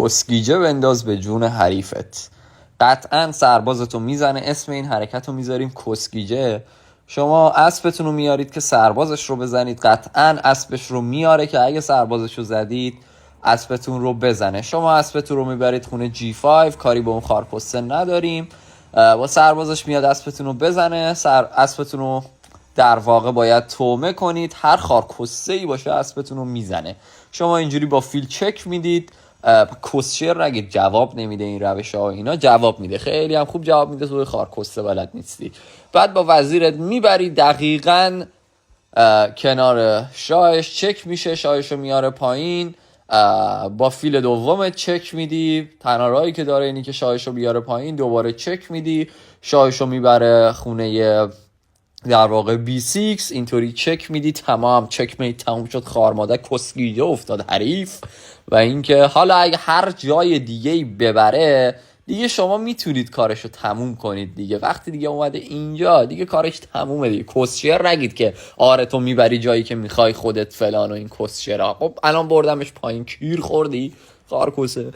کسگیجه بنداز به جون حریفت. قطعا سربازتو میزنه. اسم این حرکت رو میذاریم کسگیجه. شما اسبتون رو میارید که سربازش رو بزنید، قطعا اسبش رو میاره که اگه سربازش رو زدید اسبتون رو بزنه. شما اسبتون رو میبرید خونه G5، کاری به اون خارپسته نداریم. با سربازش میاد اسبتون رو بزنه. اسبتون رو در واقع باید تومه کنید. هر خارکسته‌ای باشه اسبتون رو میزنه. شما اینجوری با فیل چک میدید. کسشر نگید جواب نمیده این روش ها، اینا جواب میده، خیلی هم خوب جواب میده. توی خارکسته بلد نیستی. بعد با وزیرت میبری دقیقاً کنار شاهش، چک میشه، شاهش رو میاره پایین. با فیل دومت چک میدی. تنها راهی که داره اینی که شاهش رو بیاره پایین. دوباره چک میدی، شاهش رو میبره خونه در واقع B6. اینطوری چک میدی، تمام، چک میدی، تموم شد. خارماده کسگیجه افتاد حریف. و اینکه حالا اگه هر جای دیگه ببره دیگه شما میتونید کارشو تموم کنید دیگه. وقتی دیگه اومده اینجا دیگه کارش تمومه دیگه. کسشر نگید که آره تو میبری جایی که میخوای خودت فلان و این کسشرها. خب الان بردمش پایین، کیر خوردی خارکسه.